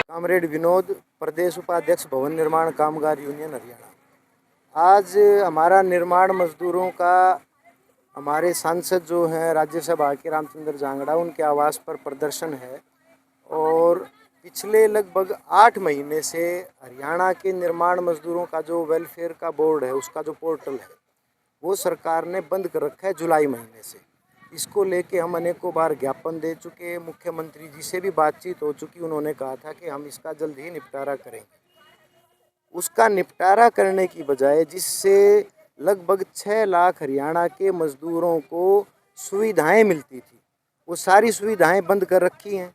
Comrade Vinod, प्रदेश उपाध्यक्ष भवन निर्माण कामगार यूनियन हरियाणा। आज हमारा निर्माण मजदूरों का हमारे सांसद जो हैं राज्यसभा के रामचंद्र जांगड़ा, उनके आवास पर प्रदर्शन है। और पिछले लगभग 8 महीने से हरियाणा के निर्माण मजदूरों का जो वेलफेयर का बोर्ड है, उसका जो पोर्टल है, वो सरकार ने बंद कर रखा है जुलाई महीने से। इसको लेके हम अनेकों बार ज्ञापन दे चुके, मुख्यमंत्री जी से भी बातचीत हो चुकी। उन्होंने कहा था कि हम इसका जल्द ही निपटारा करेंगे। उसका निपटारा करने की बजाय, जिससे लगभग 6 लाख हरियाणा के मजदूरों को सुविधाएं मिलती थी, वो सारी सुविधाएं बंद कर रखी हैं।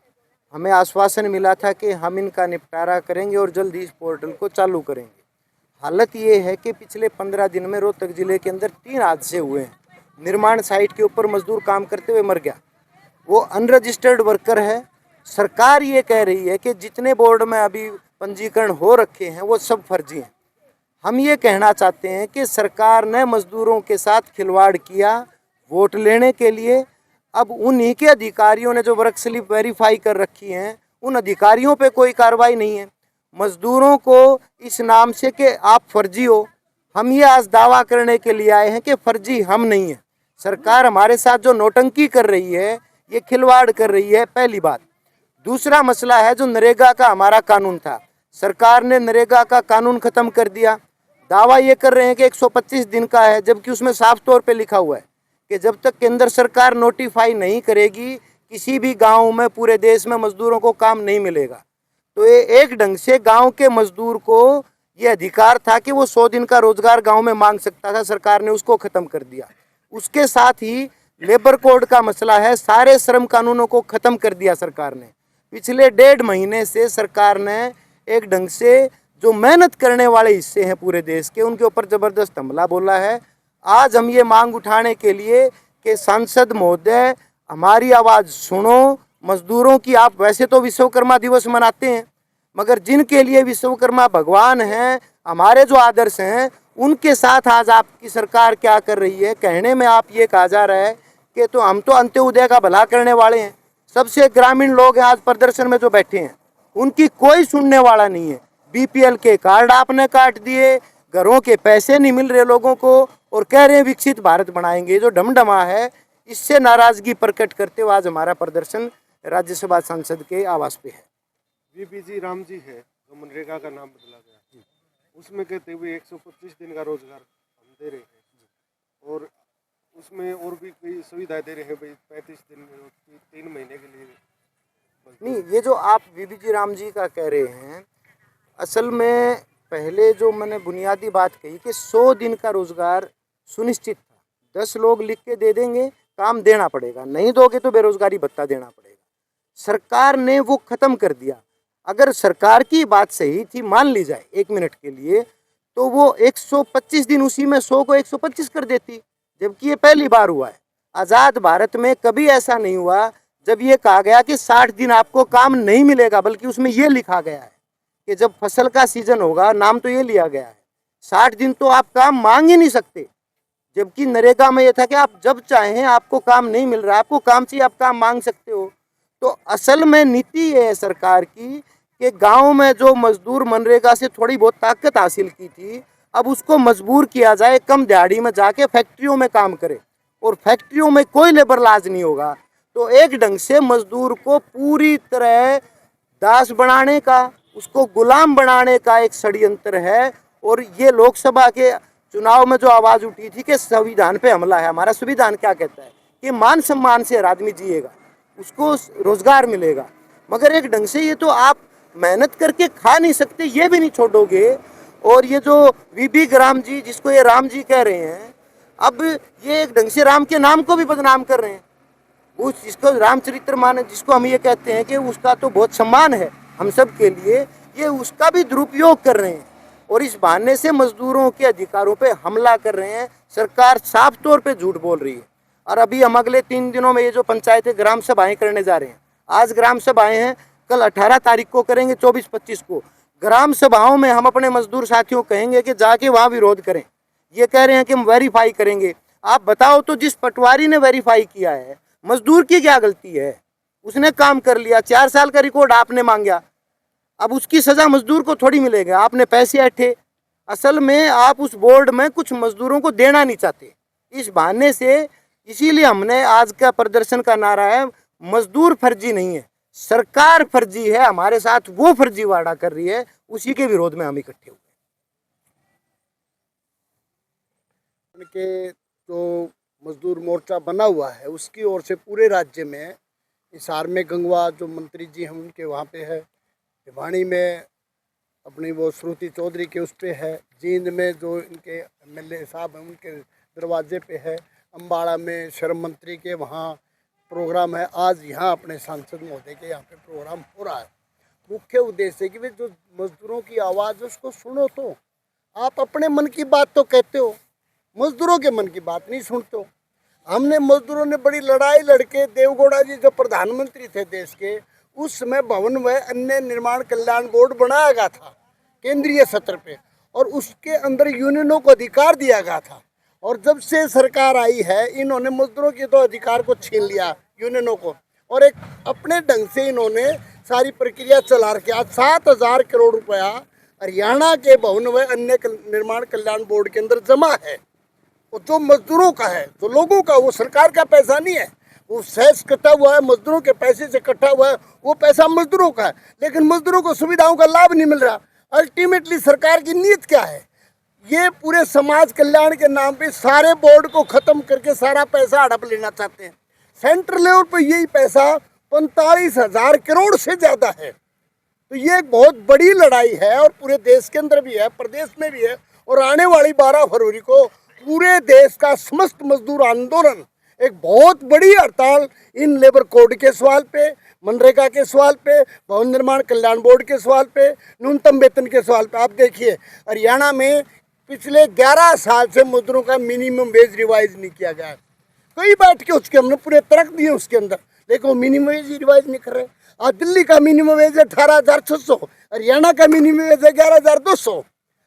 हमें आश्वासन मिला था कि हम इनका निपटारा करेंगे और जल्द ही इस पोर्टल को चालू करेंगे। हालत ये है कि पिछले 15 दिन में रोहतक ज़िले के अंदर 3 हादसे हुए हैं। निर्माण साइट के ऊपर मजदूर काम करते हुए मर गया, वो अनरजिस्टर्ड वर्कर है। सरकार ये कह रही है कि जितने बोर्ड में अभी पंजीकरण हो रखे हैं वो सब फर्जी हैं। हम ये कहना चाहते हैं कि सरकार ने मजदूरों के साथ खिलवाड़ किया वोट लेने के लिए। अब उन्हीं के अधिकारियों ने जो वर्क स्लिप वेरीफाई कर रखी हैं, उन अधिकारियों पे कोई कार्रवाई नहीं है। मजदूरों को इस नाम से कि आप फर्जी हो, हम ये आज दावा करने के लिए आए हैं कि फर्जी हम नहीं हैं। सरकार हमारे साथ जो नौटंकी कर रही है, ये खिलवाड़ कर रही है, पहली बात। दूसरा मसला है जो नरेगा का हमारा कानून था, सरकार ने नरेगा का कानून ख़त्म कर दिया। दावा ये कर रहे हैं कि 125 दिन का है, जबकि उसमें साफ तौर पे लिखा हुआ है कि जब तक केंद्र सरकार नोटिफाई नहीं करेगी, किसी भी गांव में पूरे देश में मजदूरों को काम नहीं मिलेगा। तो ये एक ढंग से गांव के मजदूर को ये अधिकार था कि वो 100 दिन का रोजगार गांव में मांग सकता था, सरकार ने उसको ख़त्म कर दिया। उसके साथ ही लेबर कोड का मसला है, सारे श्रम कानूनों को ख़त्म कर दिया सरकार ने। पिछले 1.5 महीने से सरकार ने एक ढंग से जो मेहनत करने वाले हिस्से हैं पूरे देश के, उनके ऊपर ज़बरदस्त हमला बोला है। आज हम ये मांग उठाने के लिए कि सांसद महोदय, हमारी आवाज़ सुनो। मजदूरों की, आप वैसे तो विश्वकर्मा दिवस मनाते हैं, मगर जिनके लिए विश्वकर्मा भगवान हैं, हमारे जो आदर्श हैं, उनके साथ आज आपकी सरकार क्या कर रही है। कहने में आप ये कहा जा रहा है कि तो हम तो अंत्योदय का भला करने वाले हैं। सबसे ग्रामीण लोग हैं आज प्रदर्शन में जो बैठे हैं, उनकी कोई सुनने वाला नहीं है। बीपीएल के कार्ड आपने काट दिए, घरों के पैसे नहीं मिल रहे लोगों को, और कह रहे हैं विकसित भारत बनाएंगे। जो ढमढमा है, इससे नाराजगी प्रकट करते हुए आज हमारा प्रदर्शन राज्यसभा सांसद के आवास पे है। वीपीजी राम जी है, जो मनरेगा का नाम बदला गया, उसमें कहते हुए 125 दिन का रोजगार हम दे रहे हैं, और उसमें और भी कई सुविधाएं दे रहे हैं भाई, 35 दिन 3 महीने के लिए। नहीं, ये जो आप वीपीजी राम जी का कह रहे हैं, असल में पहले जो मैंने बुनियादी बात कही कि 100 दिन का रोजगार सुनिश्चित था। 10 लोग लिख के दे देंगे, काम देना पड़ेगा, नहीं दोगे तो बेरोजगारी भत्ता देना पड़ेगा। सरकार ने वो ख़त्म कर दिया। अगर सरकार की बात सही थी, मान ली जाए 1 मिनट के लिए, तो वो 125 दिन उसी में 100 को 125 कर देती, जबकि ये पहली बार हुआ है। आज़ाद भारत में कभी ऐसा नहीं हुआ जब ये कहा गया कि 60 दिन आपको काम नहीं मिलेगा, बल्कि उसमें ये लिखा गया है कि जब फसल का सीजन होगा, नाम तो ये लिया गया है, 60 दिन तो आप काम मांग ही नहीं सकते। जबकि नरेगा में ये था कि आप जब चाहें, आपको काम नहीं मिल रहा, आपको काम चाहिए, आप काम मांग सकते हो। तो असल में नीति ये है सरकार की कि गांव में जो मजदूर मनरेगा से थोड़ी बहुत ताकत हासिल की थी, अब उसको मजबूर किया जाए कम दिहाड़ी में जाके फैक्ट्रियों में काम करे, और फैक्ट्रियों में कोई लेबर लाज नहीं होगा। तो एक ढंग से मजदूर को पूरी तरह दास बनाने का, उसको गुलाम बनाने का एक षड्यंत्र है। और ये लोकसभा के चुनाव में जो आवाज़ उठी थी कि संविधान पे हमला है, हमारा संविधान क्या कहता है कि मान सम्मान से हर आदमी जिएगा, उसको रोजगार मिलेगा। मगर एक ढंग से ये तो आप मेहनत करके खा नहीं सकते, ये भी नहीं छोड़ोगे। और ये जो वीबी राम जी, जिसको ये राम जी कह रहे हैं, अब ये एक ढंग से राम के नाम को भी बदनाम कर रहे हैं। उस जिसको रामचरित्र मानस, जिसको हम ये कहते हैं कि उसका तो बहुत सम्मान है हम सब के लिए, ये उसका भी दुरुपयोग कर रहे हैं, और इस बहाने से मजदूरों के अधिकारों पे हमला कर रहे हैं। सरकार साफ तौर पे झूठ बोल रही है। और अभी हम अगले 3 दिनों में ये जो पंचायतें ग्राम सभाएं करने जा रहे हैं, आज ग्राम सभाएं हैं, कल 18 तारीख को करेंगे, 24-25 को ग्राम सभाओं में हम अपने मजदूर साथियों कहेंगे कि जाके वहाँ विरोध करें। ये कह रहे हैं कि हम वेरीफाई करेंगे। आप बताओ तो, जिस पटवारी ने वेरीफाई किया है, मजदूर की क्या गलती है? उसने काम कर लिया, 4 साल का रिकॉर्ड आपने मांगा, अब उसकी सजा मजदूर को थोड़ी मिलेगी, आपने पैसे ऐंठे। असल में आप उस बोर्ड में कुछ मजदूरों को देना नहीं चाहते, इस बहाने से, इसीलिए हमने आज का प्रदर्शन का नारा है, मजदूर फर्जी नहीं है, सरकार फर्जी है, हमारे साथ वो फर्जीवाड़ा कर रही है, उसी के विरोध में हम इकट्ठे हुए। के जो मजदूर मोर्चा बना हुआ है उसकी ओर से पूरे राज्य में, हिसार में गंगवा जो मंत्री जी हैं उनके वहाँ पे है, भिवानी में अपनी वो श्रुति चौधरी के उस पे है, जींद में जो इनके एमएलए साहब हैं उनके दरवाजे पे है, अम्बाड़ा में श्रम मंत्री के वहाँ प्रोग्राम है, आज यहाँ अपने सांसद महोदय के यहाँ पे प्रोग्राम हो रहा है। मुख्य उद्देश्य है कि भाई जो मजदूरों की आवाज़ उसको सुनो, तो आप अपने मन की बात तो कहते हो, मजदूरों के मन की बात नहीं सुनते हो। हमने मजदूरों ने बड़ी लड़ाई लड़के, देवगौड़ा जी जो प्रधानमंत्री थे देश के, उस समय भवन व अन्य निर्माण कल्याण बोर्ड बनाया गया था केंद्रीय सत्र पे, और उसके अंदर यूनियनों को अधिकार दिया गया था। और जब से सरकार आई है इन्होंने मजदूरों के तो अधिकार को छीन लिया यूनियनों को, और एक अपने ढंग से इन्होंने सारी प्रक्रिया चला रखी। आज 7,000 करोड़ रुपया हरियाणा के भवन व अन्य निर्माण कल्याण बोर्ड के अंदर जमा है, वो जो मजदूरों का है, जो लोगों का, वो सरकार का पैसा नहीं है, वो सेस कटा हुआ है, मजदूरों के पैसे से कटा हुआ है, वो पैसा मजदूरों का है, लेकिन मजदूरों को सुविधाओं का लाभ नहीं मिल रहा। अल्टीमेटली सरकार की नीयत क्या है? ये पूरे समाज कल्याण के नाम पे सारे बोर्ड को खत्म करके सारा पैसा हड़प लेना चाहते हैं। सेंट्रल लेवल पर यही पैसा 45,000 करोड़ से ज़्यादा है। तो ये एक बहुत बड़ी लड़ाई है, और पूरे देश के अंदर भी है, प्रदेश में भी है, और आने वाली 12 फरवरी को पूरे देश का समस्त मजदूर आंदोलन, एक बहुत बड़ी हड़ताल इन लेबर कोड के सवाल पे, मनरेगा के सवाल पे, भवन निर्माण कल्याण बोर्ड के सवाल पे, न्यूनतम वेतन के सवाल पे। आप देखिए हरियाणा में पिछले 11 साल से मजदूरों का मिनिमम वेज रिवाइज नहीं किया गया है। कई बैठ के उसके हमने पूरे तर्क दिए उसके अंदर, लेकिन वो मिनिमम वेज रिवाइज नहीं कर रहे। आज दिल्ली का मिनिमम वेज है 18,600, हरियाणा का मिनिमम वेज है 11,200।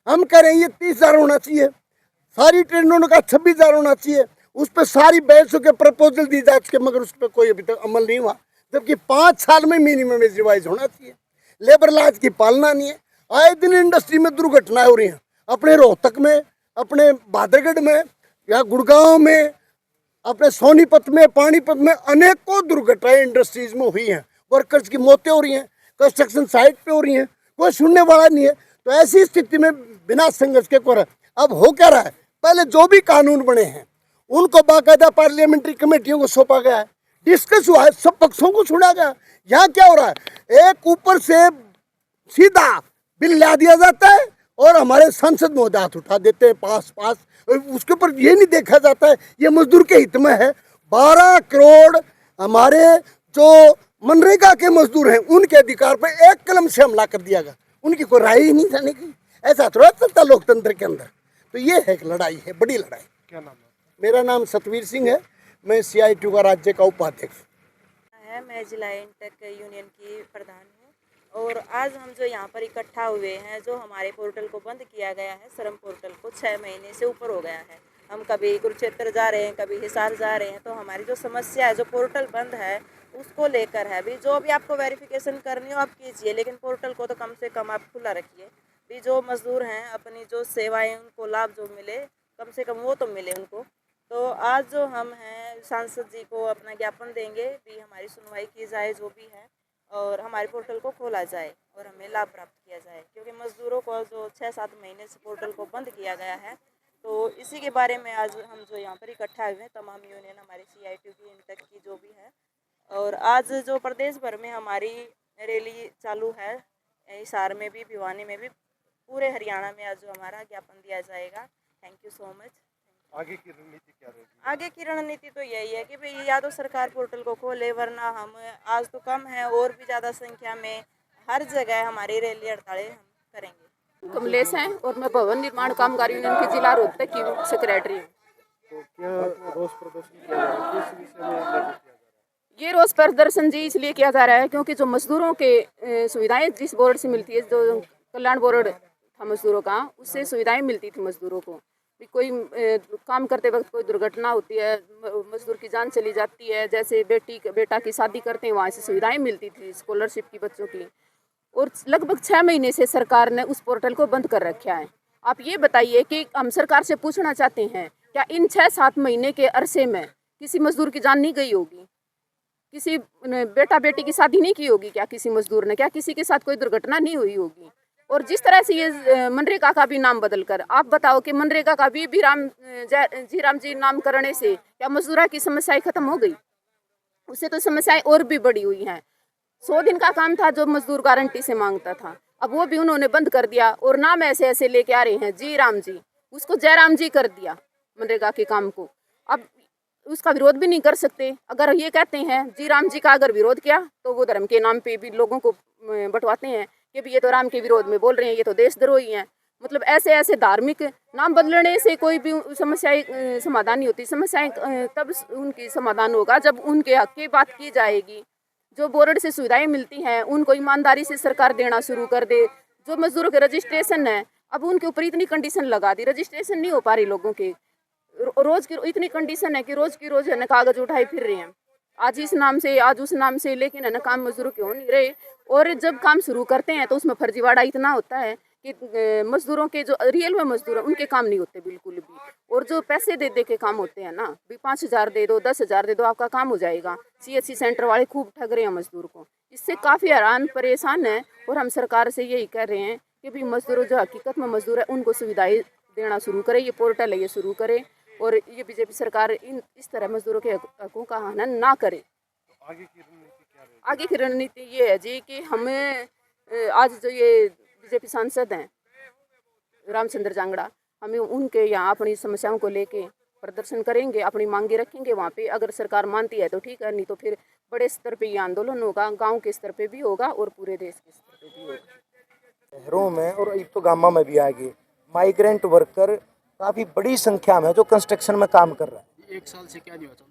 हम कह रहे हैं ये 30,000 होना चाहिए, सारी ट्रेनों का 26,000 होना चाहिए, उस पर सारी बहसों के प्रपोजल दी जा चुके, मगर उस पर कोई अभी तक अमल नहीं हुआ, जबकि 5 साल में मिनिमम वेज रिवाइज होना चाहिए। लेबर लॉज की पालना नहीं है, आए दिन इंडस्ट्री में दुर्घटनाएं हो रही हैं, अपने रोहतक में, अपने भादरगढ़ में, या गुड़गांव में, अपने सोनीपत में, पानीपत में अनेकों दुर्घटनाएं इंडस्ट्रीज में हुई हैं, वर्कर्स की मौतें हो रही हैं, कंस्ट्रक्शन साइट पे हो रही हैं, कोई सुनने वाला नहीं है। तो ऐसी स्थिति में बिना संघर्ष के कर अब हो क्या रहा है, पहले जो भी कानून बने हैं उनको बाकायदा पार्लियामेंट्री कमेटियों को सौंपा गया है, डिस्कस हुआ है, सब पक्षों को सुना गया। यहाँ क्या हो रहा है, एक ऊपर से सीधा बिल ला दिया जाता है और हमारे सांसद महोदय हाथ उठा देते हैं पास, उसके ऊपर ये नहीं देखा जाता है ये मजदूर के हित में है। 12 करोड़ हमारे जो मनरेगा के मजदूर हैं उनके अधिकार पर एक कलम से हमला कर दिया गया, उनकी कोई राय ही नहीं जाने की। ऐसा थोड़ा चलता लोकतंत्र के अंदर। तो ये है एक लड़ाई है, बड़ी लड़ाई। क्या नाम है? मेरा नाम सतवीर सिंह है, मैं CITU का राज्य का उपाध्यक्ष है। मैं जिला इंटक यूनियन की प्रधान हूँ, और आज हम जो यहाँ पर इकट्ठा हुए हैं, जो हमारे पोर्टल को बंद किया गया है, श्रम पोर्टल को 6 महीने से ऊपर हो गया है। हम कभी कुरुक्षेत्र जा रहे हैं, कभी हिसार जा रहे हैं, तो हमारी जो समस्या है, जो पोर्टल बंद है उसको लेकर है। भी जो भी आपको वेरिफिकेशन करनी हो आप कीजिए, लेकिन पोर्टल को तो कम से कम आप खुला रखिए। भी जो मजदूर हैं अपनी जो सेवाएं, उनको लाभ जो मिले कम से कम वो तो मिले उनको। तो आज जो हम हैं सांसद जी को अपना ज्ञापन देंगे, भी हमारी सुनवाई की जाए जो भी है, और हमारे पोर्टल को खोला जाए और हमें लाभ प्राप्त किया जाए, क्योंकि मजदूरों को जो 6-7 महीने से पोर्टल को बंद किया गया है। तो इसी के बारे में आज हम जो यहाँ पर इकट्ठा हुए हैं, तमाम यूनियन हमारी CITU की इंटक की जो भी है, और आज जो प्रदेश भर में हमारी रैली चालू है, हिसार में भी, भिवानी में भी, पूरे हरियाणा में आज जो हमारा ज्ञापन दिया जाएगा। Thank you so much. आगे की रणनीति क्या रहेगी? आगे की रणनीति तो यही है कि भाई या तो सरकार पोर्टल को खोले, वरना हम आज तो कम है और भी ज़्यादा संख्या में हर जगह हमारी रैली हड़तालें हम करेंगे। कमलेश हैं और मैं भवन निर्माण कामगार यूनियन की जिला रोहतक की सेक्रेटरी हूँ। तो क्या रोष प्रदर्शन किया जा रहा है, किस विषय में लेकर किया जा रहा है? ये रोज प्रदर्शन जी इसलिए किया जा रहा है क्योंकि जो मजदूरों के सुविधाएं जिस बोर्ड से मिलती है, जो कल्याण बोर्ड था मजदूरों का, उससे सुविधाएं मिलती थी मजदूरों को, भी कोई काम करते वक्त कोई दुर्घटना होती है, मजदूर की जान चली जाती है, जैसे बेटा की शादी करते हैं वहाँ से सुविधाएं मिलती थी स्कॉलरशिप की बच्चों की, और लगभग 6 महीने से सरकार ने उस पोर्टल को बंद कर रखा है। आप ये बताइए कि हम सरकार से पूछना चाहते हैं, क्या इन 6-7 महीने के अरसे में किसी मजदूर की जान नहीं गई होगी? किसी बेटा बेटी की शादी नहीं की होगी क्या किसी मजदूर ने? क्या किसी के साथ कोई दुर्घटना नहीं हुई होगी? और जिस तरह से ये मनरेगा का भी नाम बदल कर, आप बताओ कि मनरेगा का भी राम जी नाम करने से क्या मजदूरा की समस्याएं खत्म हो गई? उससे तो समस्याएं और भी बढ़ी हुई हैं। 100 दिन का काम था जो मजदूर गारंटी से मांगता था, अब वो भी उन्होंने बंद कर दिया और नाम ऐसे ऐसे लेके आ रहे हैं जी राम जी, उसको जयराम जी कर दिया मनरेगा के काम को। अब उसका विरोध भी नहीं कर सकते। अगर ये कहते हैं जी राम जी का अगर विरोध किया तो वो धर्म के नाम पे भी लोगों को बंटवाते हैं कि भी ये तो राम के विरोध में बोल रहे हैं, ये तो देशद्रोही हैं। मतलब ऐसे ऐसे धार्मिक नाम बदलने से कोई भी समस्याएं समाधान नहीं होती। समस्याएं तब उनकी समाधान होगा जब उनके हक की बात की जाएगी। जो बोर्ड से सुविधाएं मिलती हैं उनको ईमानदारी से सरकार देना शुरू कर दे। जो मजदूरों के रजिस्ट्रेशन है, अब उनके ऊपर इतनी कंडीशन लगा दी, रजिस्ट्रेशन नहीं हो पा रही लोगों के। रोज की इतनी कंडीशन है कि रोज की रोज है ना कागज उठाए फिर रहे हैं, आज इस नाम से आज उस नाम से, लेकिन है ना काम मजदूरों के हो नहीं रहे। और जब काम शुरू करते हैं तो उसमें फर्जीवाड़ा इतना होता है कि मजदूरों के जो रियल में मजदूर हैं उनके काम नहीं होते बिल्कुल भी। और जो पैसे दे दे के काम होते हैं ना, भी 5,000 दे दो, 10,000 दे दो, आपका काम हो जाएगा। CSC सेंटर वाले खूब ठग रहे हैं मजदूर को, इससे काफ़ी हैरान परेशान है। और हम सरकार से यही कह रहे हैं कि भी मजदूरों जो हकीकत में मजदूर है उनको सुविधाएं देना शुरू करे, ये पोर्टल है ये शुरू करे, और ये बीजेपी सरकार इस तरह मजदूरों के हकों का हनन ना करे। आगे की रणनीति क्या रहेगी? आगे की रणनीति ये है जी कि हमें आज जो ये बीजेपी सांसद हैं रामचंद्र जांगड़ा, हमें उनके यहाँ अपनी समस्याओं को लेके प्रदर्शन करेंगे, अपनी मांगे रखेंगे वहाँ पे। अगर सरकार मानती है तो ठीक है, नहीं तो फिर बड़े स्तर पे ये आंदोलन होगा, गांव के स्तर पे भी होगा और पूरे देश के स्तर पे भी होगा। शहरों में और एक तो गाँव में भी आगे माइग्रेंट वर्कर काफ़ी बड़ी संख्या में जो कंस्ट्रक्शन में काम कर रहा है। 1 साल से क्या नहीं होता?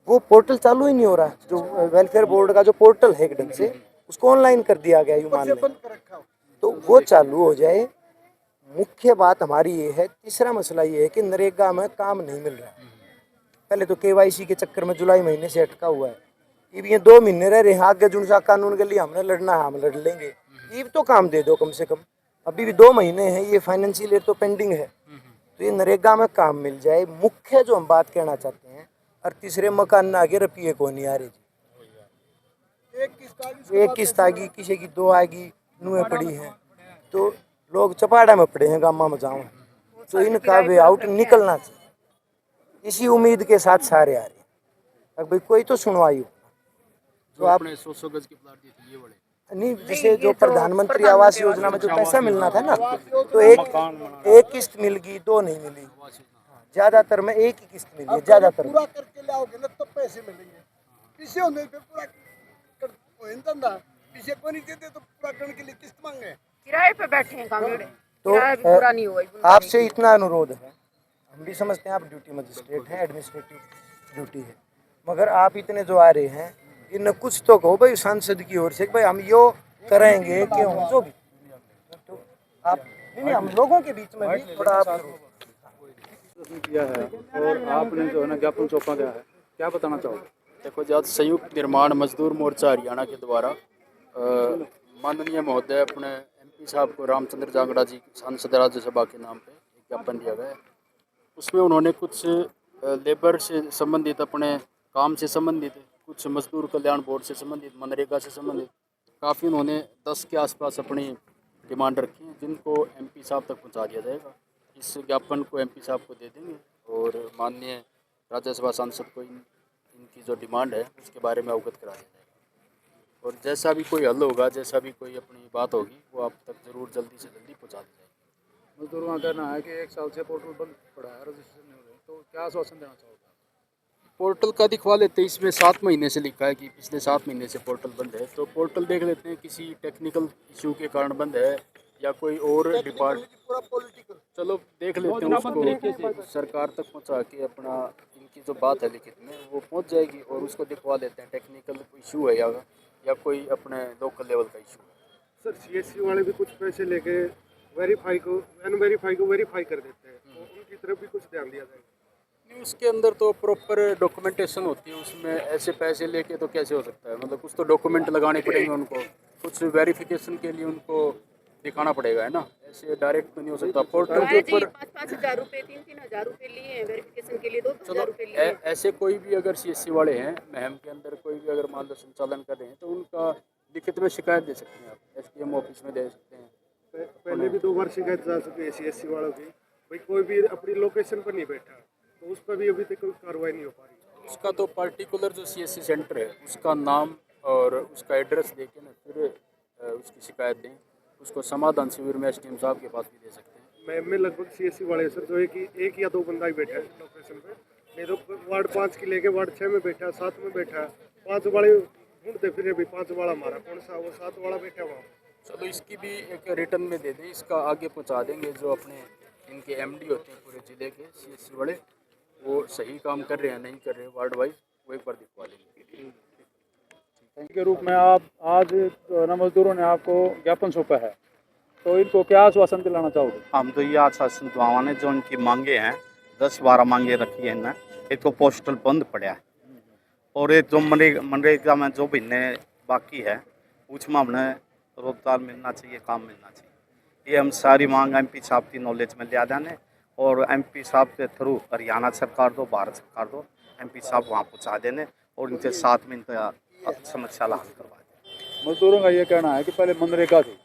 वो पोर्टल चालू ही नहीं हो रहा है। जो वेलफेयर बोर्ड का जो पोर्टल है एक ढंग से उसको ऑनलाइन कर दिया गया यूं मान लें, तो वो चालू हो जाए। मुख्य बात हमारी ये है। तीसरा मसला ये है कि नरेगा में काम नहीं मिल रहा है। पहले तो KYC के चक्कर में जुलाई महीने से अटका हुआ है, अब ये 2 महीने रह रहे हैं। आगे जुन सा कानून के लिए हमने लड़ना है, हम लड़ लेंगे। ये तो काम दे दो कम से कम, अभी भी 2 महीने हैं, ये फाइनेंशियल ईयर तो पेंडिंग है, तो ये नरेगा में काम मिल जाए। मुख्य जो हम बात कहना चाहते हैं, और तीसरे मकान ना आगे रुपये को नहीं आ रही जी, एक किस्त आगी, किसी की 2 आगी, नुएं पड़ी हैं, तो लोग चपाड़ा में पड़े हैं गामा में जाऊँ, तो इनका वे आउट निकलना चाहिए। इसी उम्मीद के साथ सारे आ रहे हैं, अब भाई कोई तो सुनवाई हो। तो आपने 100 गज के प्लाट दिए थे ये वाले नहीं, जैसे जो प्रधानमंत्री आवास योजना में जो पैसा मिलना था ना, तो एक किस्त मिल गई, 2 नहीं मिली। ज्यादातर में एक ही किस्त मिली है, ज्यादातर पूरा करके लाओगे ना तब पैसे मिलेंगे। पीछे होने पे पूरा धंधा पीछे को नहीं देते तो पूरा करने के लिए किस्त मांगे, किराए पे बैठे हैं काम, तो किराया भी पूरा नहीं हुआ। आपसे इतना अनुरोध है, हम भी समझते हैं आप ड्यूटी मजिस्ट्रेट हैं, एडमिनिस्ट्रेटिव ड्यूटी है, मगर आप इतने जो आ रहे हैं इन कुछ तो कहो भाई सांसद की ओर से, भाई हम यो करेंगे कि हम जो भी, तो आप नहीं, हम लोगों के बीच में भी थोड़ा आप किया है और आपने जो है ना ज्ञापन सौंपा गया है, क्या बताना चाहोगे? देखो जी, आज संयुक्त निर्माण मजदूर मोर्चा हरियाणा के द्वारा माननीय महोदय अपने MP साहब को रामचंद्र जांगड़ा जी सांसद राज्यसभा के नाम पे एक ज्ञापन दिया गया है। उसमें उन्होंने कुछ लेबर से संबंधित, अपने काम से संबंधित, कुछ मजदूर कल्याण बोर्ड से संबंधित, मनरेगा से संबंधित काफ़ी उन्होंने 10 के आसपास अपनी डिमांड रखी है, जिनको MP साहब तक पहुंचा दिया जाएगा। इस ज्ञापन को MP साहब को दे देंगे और माननीय राज्यसभा सांसद को इनकी जो डिमांड है उसके बारे में अवगत करा दिया जाएगा, और जैसा भी कोई हल होगा, जैसा भी कोई अपनी बात होगी, वो आप तक ज़रूर जल्दी से जल्दी पहुँचा दी जाएगी। मजदूरों का कहना है कि 1 साल से पोर्टल बंद पड़ा है, रजिस्ट्रेशन नहीं हो रहे, तो क्या आश्वासन देना चाहोगे? पोर्टल का दिखवा लेते हैं, इसमें 7 महीने से लिखा है कि पिछले 7 महीने से पोर्टल बंद है, तो पोर्टल देख लेते हैं किसी टेक्निकल इशू के कारण बंद है या कोई और डिपार्टमेंट, चलो देख लेते हैं उसको सरकार तक पहुंचा के अपना इनकी जो बात है लिखित में वो पहुंच जाएगी, और उसको दिखवा लेते हैं टेक्निकल इशू है या कोई अपने लोकल लेवल का इशू है। सर CSC वाले भी कुछ पैसे लेके वेरीफाई को अनवेरीफाई को वेरीफाई कर देते हैं, तो उनकी तरफ भी कुछ ध्यान दिया जाएगा? नहीं, उसके अंदर तो प्रॉपर डॉक्यूमेंटेशन होती है, उसमें ऐसे पैसे लेके तो कैसे हो सकता है, मतलब कुछ तो डॉक्यूमेंट लगाने पड़ेंगे उनको, कुछ वेरिफिकेशन के लिए उनको दिखाना पड़ेगा, है ना, ऐसे डायरेक्ट तो नहीं हो सकता पोर्टल के ऊपर। 5,000 रुपये 3,000 रुपये लिए हैं वेरिफिकेशन के लिए, 2,000 चलो रुपये लिए हैं। ऐसे कोई भी अगर CSC वाले हैं महम के अंदर, कोई भी अगर मान लो संचालन कर रहे हैं, तो उनका लिखित में शिकायत दे सकते हैं आप, SDM ऑफिस में दे सकते हैं। पहले भी 2 बार शिकायत जा चुकी है CSC वालों की, भाई कोई भी अपनी लोकेशन पर नहीं बैठा, तो उस पर भी अभी तक कोई कार्रवाई नहीं हो पा रही। उसका तो पर्टिकुलर जो CSC सेंटर है उसका नाम और उसका एड्रेस दे के ना फिर उसकी शिकायत दें, उसको समाधान शिविर में SDM साहब के पास भी दे सकते हैं। मैं लगभग CSC वाले सर जो है कि 1 या 2 बंदा ही बैठा है लोकेशन पे, नहीं तो वार्ड 5 की लेके वार्ड 6 में बैठा है, 7 में बैठा है, 5 वाले ढूंढते फिर भी 5 वाला हमारा कौन सा, वो 7 वाला बैठा वहाँ। चलो इसकी भी एक रिटर्न में दे दें, इसका आगे पहुंचा देंगे, जो अपने इनके MD होते हैं पूरे ज़िले के CSC वाले, वो सही काम कर रहे हैं नहीं कर रहे हैं वार्ड वाइज, वो एक बार दिखवा लेंगे। के रूप में आप आज जो है ना मजदूरों ने आपको ज्ञापन सौंपा है, तो इनको क्या आश्वासन दिलाना चाहोगे? हम तो ये आश्वासन दुआवा ने जो उनकी मांगे हैं 10-12 मांगे रखी है ना, एक तो पोस्टल बंद पड़ा है, और ये जो मनरेगा में जो महीने बाकी है उसमें हमें रोजगार मिलना चाहिए, काम मिलना चाहिए। ये हम सारी मांग MP साहब की नॉलेज में लिया जाने, और MP साहब के थ्रू हरियाणा सरकार दो, भारत सरकार दो, MP साहब वहाँ पहुँचा देने और इनके साथ में इनका समस्या हल करवा दें। मजदूरों का ये कहना है कि पहले मनरेगा थी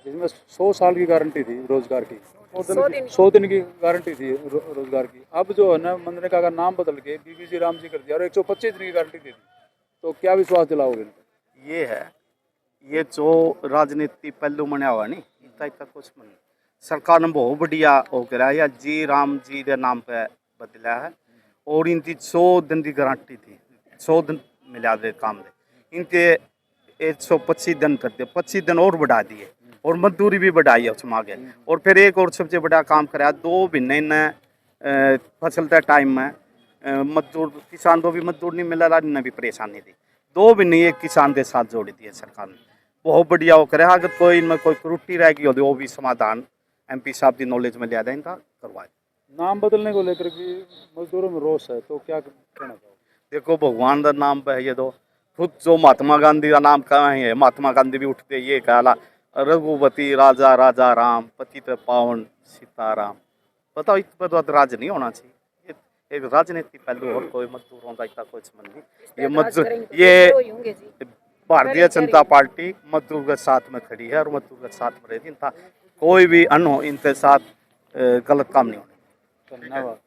जिसमें 100 साल की गारंटी थी रोजगार की, 100 दिन की गारंटी थी रोजगार की। अब जो है ना मनरेगा का नाम बदल के BBC राम जी कर दिया और 125 दिन की गारंटी दे दी, तो क्या विश्वास दिलाओगे इनको? ये है, ये जो राजनीति पहलू मना हुआ नहीं, इतना कुछ मन सरकार ने बहुत बढ़िया हो करा या जी राम जी के नाम पे बदला है, और इनकी 100 दिन की गारंटी थी, 100 दिन मिला दे काम दे, इनके 125 दिन करते, 25 दिन और बढ़ा दिए, और मजदूरी भी बढ़ाई है उसमें आगे। और फिर एक और सबसे बड़ा काम कराया, 2 महीने ने फसल के टाइम में मजदूर किसान को भी मजदूर नहीं मिला रहा, इन्हें भी परेशानी थी, 2 महीने एक किसान के साथ जोड़ दिए सरकार ने, बहुत बढ़िया वो करे। अगर कोई इनमें कोई त्रुटि रह गई हो तो वो भी समाधान MP साहब की नॉलेज में लिया जाए, इनका करवाए। नाम बदलने को लेकर के मजदूरों में रोष है, तो क्या कहना चाहोगे? देखो भगवान का नाम पे है ये, तो खुद जो महात्मा गांधी का नाम कहाँ है, महात्मा गांधी भी उठते ये कहला रघुपति राजा राजा राम पतित पावन सीताराम। बताओ, इस पर तो राज नहीं होना चाहिए, एक राजनीति पहलू, और कोई मजदूरों का इतना कोई संबंध नहीं। ये भारतीय जनता पार्टी मजदूर के साथ में खड़ी है और मजदूर के साथ में रहती, इनका कोई भी अनो इनके साथ गलत काम नहीं होने। धन्यवाद।